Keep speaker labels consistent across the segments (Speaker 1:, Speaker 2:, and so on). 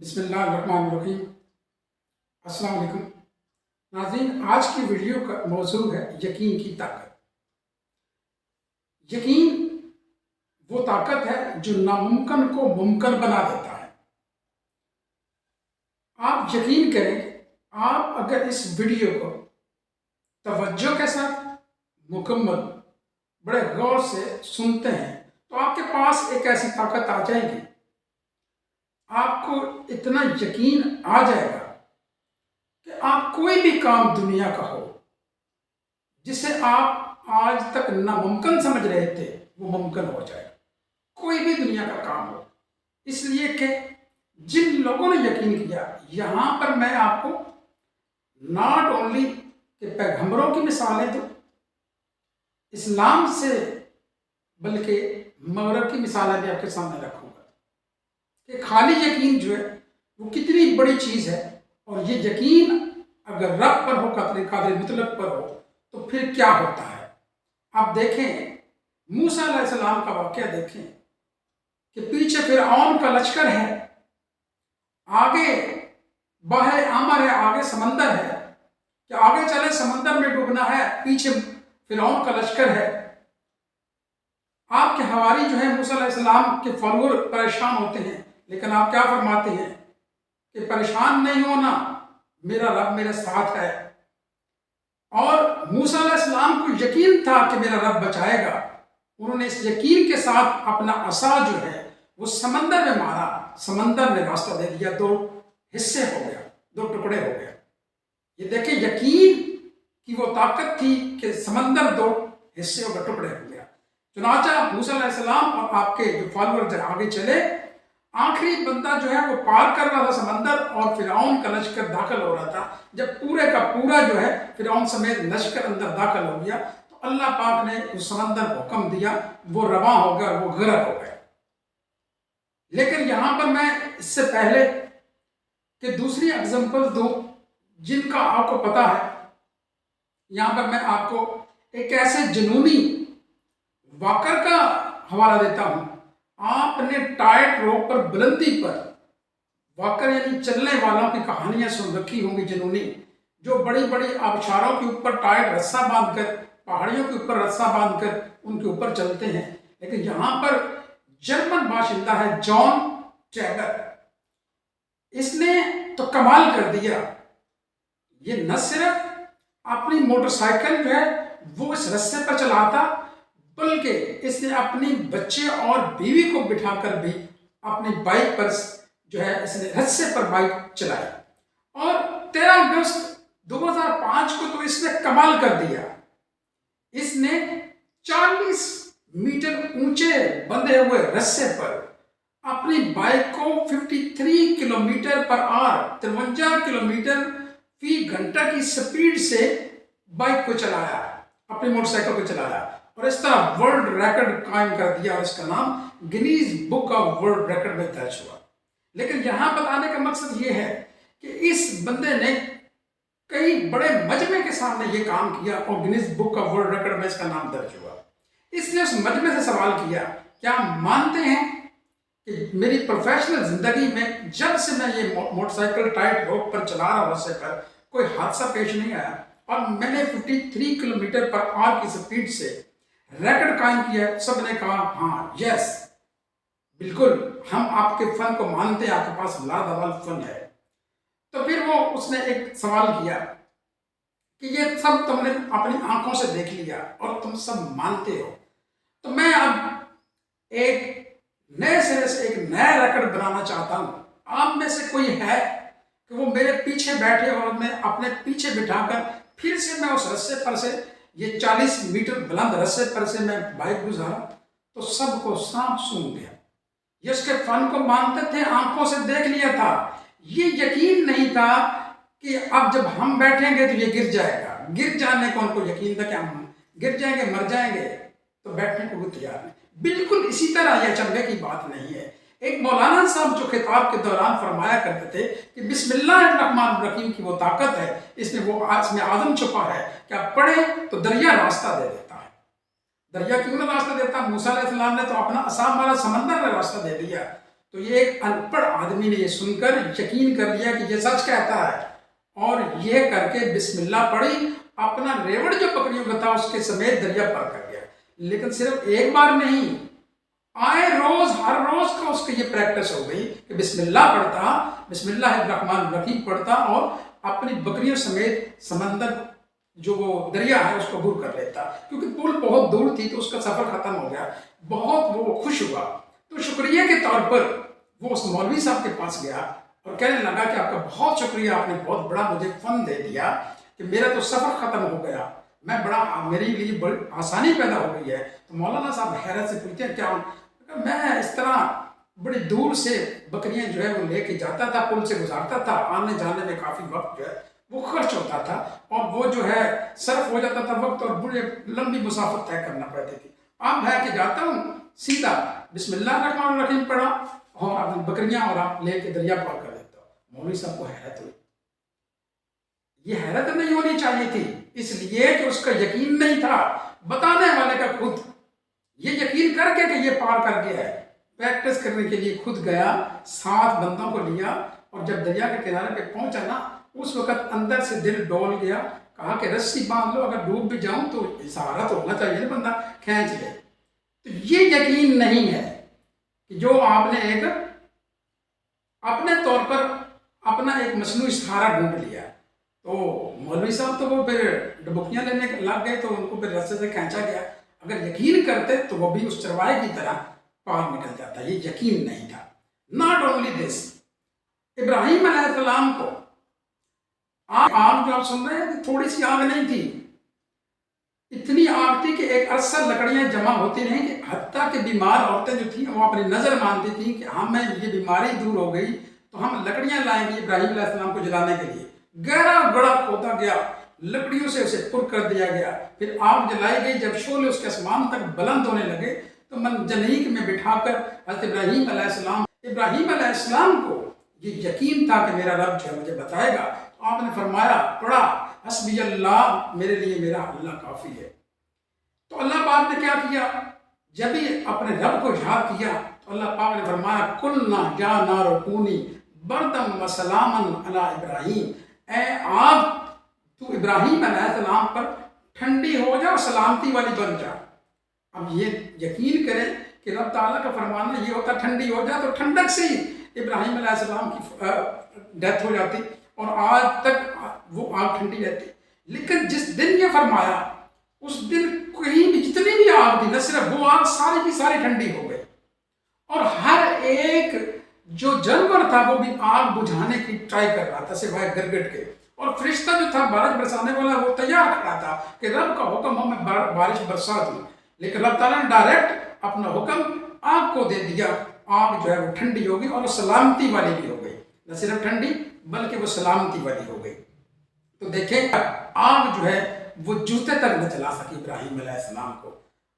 Speaker 1: بسم اللہ الرحمن الرحیم۔ السلام علیکم ناظرین، آج کی ویڈیو کا موضوع ہے یقین کی طاقت۔ یقین وہ طاقت ہے جو ناممکن کو ممکن بنا دیتا ہے۔ آپ یقین کریں، آپ اگر اس ویڈیو کو توجہ کے ساتھ مکمل بڑے غور سے سنتے ہیں تو آپ کے پاس ایک ایسی طاقت آ جائے گی، آپ کو اتنا یقین آ جائے گا کہ آپ کوئی بھی کام دنیا کا ہو جسے آپ آج تک ناممکن سمجھ رہے تھے وہ ممکن ہو جائے گا۔ کوئی بھی دنیا کا کام ہو، اس لیے کہ جن لوگوں نے یقین کیا، یہاں پر میں آپ کو ناٹ اونلی کہ پیغمبروں کی مثالیں دوں اسلام سے، بلکہ مغرب کی مثالیں بھی آپ کے سامنے رکھوں گا کہ خالی یقین جو ہے وہ کتنی بڑی چیز ہے، اور یہ یقین اگر رب پر ہو، قادر مطلق پر ہو، تو پھر کیا ہوتا ہے۔ آپ دیکھیں موسیٰ علیہ السلام کا واقعہ دیکھیں کہ پیچھے فرعون کا لشکر ہے، آگے بحر احمر ہے، آگے سمندر ہے کہ آگے چلے سمندر میں ڈوبنا ہے، پیچھے فرعون کا لشکر ہے۔ آپ کے حواری جو ہے موسیٰ علیہ السلام کے فالوور پریشان ہوتے ہیں، لیکن آپ کیا فرماتے ہیں کہ پریشان نہیں ہونا، میرا رب میرے ساتھ ہے۔ اور موسیٰ علیہ السلام کو یقین تھا کہ میرا رب بچائے گا، انہوں نے اس یقین کے ساتھ اپنا عصا جو ہے وہ سمندر میں مارا، سمندر نے راستہ دے دیا، دو حصے ہو گیا، دو ٹکڑے ہو گیا۔ یہ دیکھیں یقین کی وہ طاقت تھی کہ سمندر دو حصے ہو گیا، ٹکڑے ہو گیا۔ چنانچہ موسیٰ علیہ السلام اور آپ کے جو فالوور جب آگے چلے، آخری بندہ جو ہے وہ پار کر رہا تھا سمندر، اور فرعون کا لشکر داخل ہو رہا تھا۔ جب پورے کا پورا جو ہے فرعون سمیت لشکر اندر داخل ہو گیا تو اللہ پاک نے اس سمندر کو حکم دیا، وہ رواں ہو گیا، وہ غرق ہو گیا۔ لیکن یہاں پر میں اس سے پہلے کہ دوسری اگزامپل دوں جن کا آپ کو پتا ہے، یہاں پر میں آپ کو ایک ایسے جنونی واقعہ کا حوالہ دیتا ہوں۔ آپ نے ٹائٹ روپ پر بلندی پر واقعہ یعنی چلنے والوں کی کہانیاں سن رکھی ہوں گی، جنونی جو بڑی بڑی آبشاروں کے اوپر ٹائٹ رسہ باندھ کر، پہاڑیوں کے اوپر رسہ باندھ کر ان کے اوپر چلتے ہیں۔ لیکن یہاں پر جرمن باشندہ ہے جان ٹریگر، اس نے تو کمال کر دیا۔ یہ نہ صرف اپنی موٹر سائیکل جو ہے وہ اس رسے پر چلاتا، بلکہ اس نے اپنی بچے اور بیوی کو بٹھا کر بھی اپنی بائک پر جو ہے اس نے رسے پر بائک چلائی، اور 13 اگست 2005 کو تو اس نے کمال کر دیا۔ اس نے 40 میٹر اونچے بندھے ہوئے رسے پر اپنی بائک کو 53 کلومیٹر پر آور 53 کلومیٹر فی گھنٹہ کی سپیڈ سے بائک کو چلایا، اپنی موٹر سائیکل کو چلایا، اور اس طرح ورلڈ ریکارڈ قائم کر دیا، اور اس کا نام Guinness book of world record میں درج ہوا۔ لیکن یہاں بتانے کا مقصد یہ ہے کہ اس بندے نے کئی بڑے مجمع کے سامنے یہ کام کیا، اور Guinness book of world record میں اس کا نام درج ہوا۔ اس نے اس مجمع سے سوال کیا، کیا مانتے ہیں کہ میری پروفیشنل زندگی میں جب سے میں یہ موٹر سائیکل ٹائٹ روپ پر چلا رہا ہوں رسے پر، کوئی حادثہ پیش نہیں آیا، اور میں نے 53 کلومیٹر پر آور کی سپیڈ سے ریکارڈ قائم کیا ہے؟ سب نے کہا ہاں، یس، بالکل، ہم آپ کے فن کو مانتے ہیں، آپ کے پاس لادوال فن ہے۔ تو پھر وہ اس نے ایک سوال کیا کہ یہ سب تم نے اپنی آنکھوں سے دیکھ لیا اور تم سب مانتے ہو، تو میں اب ایک نئے سرے سے ایک نیا ریکارڈ بنانا چاہتا ہوں۔ آپ میں سے کوئی ہے کہ وہ میرے پیچھے بیٹھے اور میں اپنے پیچھے بٹھا کر پھر سے میں اس رسے پر سے، یہ 40 میٹر بلند رسے پر سے میں بائک گزارا؟ تو سب کو سانپ سونگ گیا۔ یہ اس کے فن کو مانتے تھے، آنکھوں سے دیکھ لیا تھا، یہ یقین نہیں تھا کہ اب جب ہم بیٹھیں گے تو یہ گر جائے گا۔ گر جانے کو ان کو یقین تھا کہ ہم گر جائیں گے، مر جائیں گے، تو بیٹھنے کو وہ تیار نہیں۔ بالکل اسی طرح یہ اچنبے کی بات نہیں ہے۔ ایک مولانا صاحب جو خطاب کے دوران فرمایا کرتے تھے کہ بسم اللہ الرحمن الرحیم کی وہ طاقت ہے، اس میں وہ اسم اعظم چھپا ہے کہ آپ پڑھیں تو دریا راستہ دے دیتا ہے۔ دریا کیوں نہ راستہ دیتا؟ موسیٰ علیہ السلام نے تو اپنا عصا مارا، سمندر نے راستہ دے دیا۔ تو یہ ایک ان پڑھ آدمی نے یہ سن کر یقین کر لیا کہ یہ سچ کہتا ہے، اور یہ کر کے بسم اللہ پڑھی، اپنا ریوڑ جو بکریوں کا تھا اس کے سمیت دریا پار کر گیا۔ لیکن صرف ایک بار نہیں، آئے روز ہر روز کا اس کی یہ پریکٹس ہو گئی کہ بسم اللہ پڑھتا، بسم اللہ الرحمن الرحیم پڑھتا، اور اپنی بکریوں سمیت سمندر جو وہ دریا ہے اس کو عبور کر لیتا، کیونکہ پل بہت دور تھی تو اس کا سفر ختم ہو گیا۔ بہت وہ خوش ہوا، تو شکریہ کے طور پر وہ اس مولوی صاحب کے پاس گیا اور کہنے لگا کہ آپ کا بہت شکریہ، آپ نے بہت بڑا مجھے فن دے دیا کہ میرا تو سفر ختم ہو گیا، میں میرے لیے بڑی آسانی پیدا ہو گئی ہے۔ تو مولانا صاحب حیرت سے پوچھتے ہیں کیا؟ میں اس طرح بڑی دور سے بکریاں جو ہے وہ لے کے جاتا تھا، پل سے گزارتا تھا، آنے جانے میں کافی وقت جو ہے وہ خرچ ہوتا تھا، اور وہ جو ہے صرف ہو جاتا تھا وقت، اور بڑے لمبی مسافت طے کرنا پڑتی تھی۔ اب ہے کہ جاتا ہوں سیدھا بسم اللہ الرحمن الرحیم پڑھا اور اپنی بکریاں اور آپ لے کے دریا پار کر لیتا ہوں۔ مولوی صاحب کو حیرت ہوئی۔ یہ حیرت نہیں ہونی چاہیے تھی، اس لیے کہ اس کا یقین نہیں تھا، بتانے والے کا خود یہ یقین کر کے کہ یہ پار کر گیا ہے، پریکٹس کرنے کے لیے خود گیا، 7 بندوں کو لیا، اور جب دریا کے کنارے پہ پہنچا نا، اس وقت اندر سے دل ڈول گیا، کہا کہ رسی باندھ لو، اگر ڈوب بھی جاؤں تو سہارا تو ہونا چاہیے، بندہ کھینچ لے۔ تو یہ یقین نہیں ہے کہ جو آپ نے ایک اپنے طور پر اپنا ایک مصنوعی سہارا ڈھونڈ لیا۔ تو مولوی صاحب تو وہ پھر ڈبکیاں لینے لگ گئے، تو ان کو پھر رستے سے کھینچا گیا۔ اگر یقین کرتے تو وہ بھی اس چرواہے کی طرح پار نکل جاتا، یہ یقین نہیں تھا۔ ناٹ اونلی دس، ابراہیم علیہ السلام کو آگ جو آپ سن رہے ہیں تھوڑی سی آگ نہیں تھی، اتنی آگ تھی کہ ایک عرصہ لکڑیاں جمع ہوتی رہیں، کہ حتیٰ کہ بیمار عورتیں جو تھیں وہ اپنی نظر مانتی تھیں کہ ہمیں یہ بیماری دور ہو گئی تو ہم لکڑیاں لائیں گے ابراہیم علیہ السلام کو جلانے کے لیے۔ گہرا گڑھا کھودا گیا، لکڑیوں سے اسے پر کر دیا گیا، پھر آگ جلائی گئی۔ جب شعلے اس کے آسمان تک بلند ہونے لگے تو منجنیق میں بٹھا کر حضرت ابراہیم علیہ السلام کو یہ یقین تھا کہ میرا رب جو ہے مجھے بتائے گا، تو آپ نے فرمایا، پڑھا حسبی اللہ، میرے لیے میرا اللہ کافی ہے۔ تو اللہ پاک نے کیا کیا؟ جب ہی اپنے رب کو یاد کیا تو اللہ پاک نے فرمایا، قلنا یا نار کونی بردم و سلاما علی ابراہیم، اے آگ تو ابراہیم علیہ السلام پر ٹھنڈی ہو جا اور سلامتی والی بن جا۔ اب یہ یقین کریں کہ رب تعالیٰ کا فرمانا یہ ہوتا ٹھنڈی ہو جا، تو ٹھنڈک سے ہی ابراہیم علیہ السلام کی ڈیتھ ہو جاتی اور آج تک وہ آگ ٹھنڈی رہتی۔ لیکن جس دن یہ فرمایا اس دن کہیں بھی جتنی بھی آگ تھی، نہ صرف وہ آگ ساری کی ساری ٹھنڈی ہو گئی، اور ہر ایک جو جانور تھا وہ بھی آگ بجھانے کی ٹرائی کر رہا تھا سوائے گرگٹ کے، اور فرشتہ جو تھا بارش برسانے والا وہ تیار کھڑا تھا کہ رب کا حکم ہو میں بارش برسا دوں، لیکن رب تعالیٰ نے ڈائریکٹ اپنا حکم آگ کو دے دیا۔ آگ جو ہے وہ ٹھنڈی ہو گئی اور وہ سلامتی والی بھی ہو گئی، نہ صرف ٹھنڈی بلکہ وہ سلامتی والی ہو گئی۔ تو دیکھیں آگ جو ہے وہ جوتے تک نہ چلا سکی ابراہیم علیہ السلام کو۔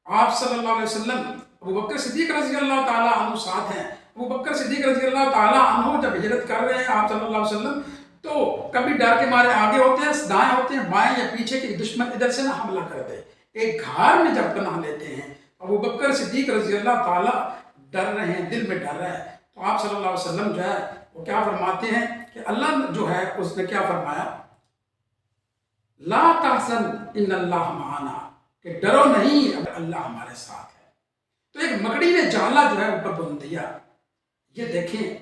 Speaker 1: آپ صلی اللہ علیہ وسلم ابو بکر صدیق رضی اللہ تعالیٰ عنہ ساتھ ہیں۔ ابو بکر صدیق رضی اللہ تعالیٰ عنہ جب ہجرت کر رہے ہیں آپ صلی اللہ علیہ وسلم، تو کبھی ڈر کے مارے آگے ہوتے ہیں، دائیں ہوتے ہیں، بائیں یا پیچھے کے دشمن ادھر سے نہ حملہ کرتے، ایک گھار میں جب پناہ لیتے ہیں، ابو بکر صدیق رضی اللہ تعالیٰ ڈر رہے ہیں، دل میں ڈر رہا ہے، تو آپ صلی اللہ علیہ وسلم جو ہے وہ کیا فرماتے ہیں کہ اللہ جو ہے اس نے کیا فرمایا، لا تحزن ان اللہ معنا، کہ ڈرو نہیں اللہ ہمارے ساتھ ہے۔ تو ایک مکڑی نے جالا جو ہے اوپر بن دیا۔ یہ دیکھیں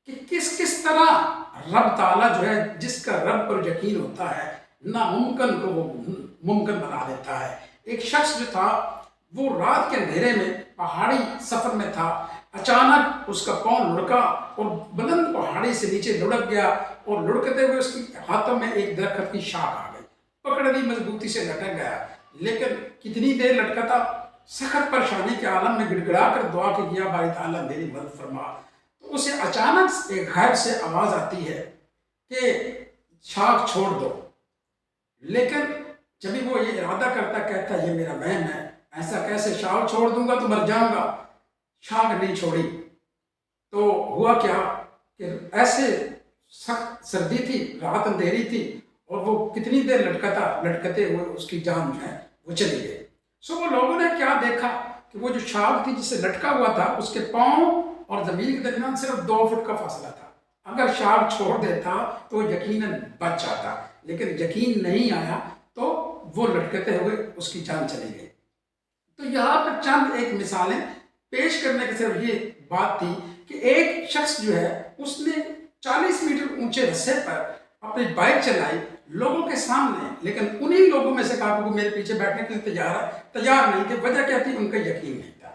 Speaker 1: کہ کس طرح رب تعالیٰ جو ہے جس کا رب پر یقین ہوتا ہے ناممکن کو وہ ممکن بنا دیتا ہے۔ ایک شخص جو تھا وہ رات کے اندھیرے میں پہاڑی سفر میں تھا، اچانک اس کا پاؤں لڑکا اور بلند پہاڑی سے نیچے لڑک گیا، اور لڑکتے ہوئے اس کے ہاتھوں میں ایک درخت کی شاخ آ گئی، پکڑ لی، مضبوطی سے لٹک گیا۔ لیکن کتنی دیر لٹکا تھا، سخت پریشانی کے عالم میں گڑ گڑا کر دعا کی، یا باری تعالیٰ میری مدد فرما۔ تو اسے اچانک ایک غیب سے آواز آتی ہے کہ شاخ چھوڑ دو، لیکن جب بھی وہ یہ ارادہ کرتا کہتا یہ میرا وہم ہے، ایسا کیسے، شاخ چھوڑ دوں گا تو مر جاؤں گا۔ شاخ نہیں چھوڑی تو ہوا کیا کہ ایسے سخت سردی تھی، رات اندھیری تھی، اور وہ کتنی دیر لٹکتے ہوئے اس کی جان جو ہے وہ چلی گئی۔ سو وہ لوگوں نے کیا دیکھا کہ وہ جو شاخ تھی جس سے لٹکا ہوا تھا اس کے پاؤں اور زمین کے درمیان صرف 2 فٹ کا فاصلہ تھا. اگر شارک چھوڑ دیتا تو یقیناً بچ جاتا، لیکن یقین نہیں آیا تو وہ لٹکتے ہوئے اس کی جان چلی گئی. تو یہاں پر چند ایک مثالیں پیش کرنے کی صرف یہ بات تھی کہ ایک شخص جو ہے اس نے 40 میٹر اونچے رسے پر اپنی بائک چلائی لوگوں کے سامنے، لیکن انہی لوگوں میں سے کہا کہ میرے پیچھے بیٹھنے کے لیے تیار نہیں تھے. وجہ کیا تھی؟ ان کا یقین نہیں تھا.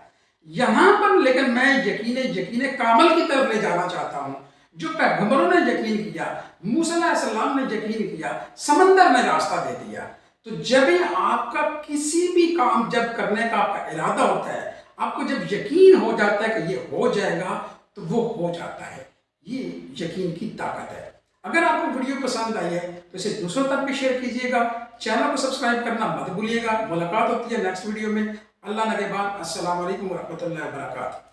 Speaker 1: یہاں پر لیکن میں یقین کامل کی طرف لے جانا چاہتا ہوں. جو پیغمبروں نے یقین کیا، موسیٰ علیہ السلام نے یقین کیا، سمندر نے راستہ دے دیا. تو جب ہی آپ کا کسی بھی کام جب کرنے کا آپ کا ارادہ ہوتا ہے، آپ کو جب یقین ہو جاتا ہے کہ یہ ہو جائے گا تو وہ ہو جاتا ہے. یہ یقین کی طاقت ہے. اگر آپ کو ویڈیو پسند آئی ہے تو اسے دوسروں تک بھی شیئر کیجئے گا. چینل کو سبسکرائب کرنا مت بھولیے گا. ملاقات ہوتی ہے نیکسٹ ویڈیو میں. اللہ نگہبان. السلام علیکم ورحمۃ اللہ وبرکاتہ.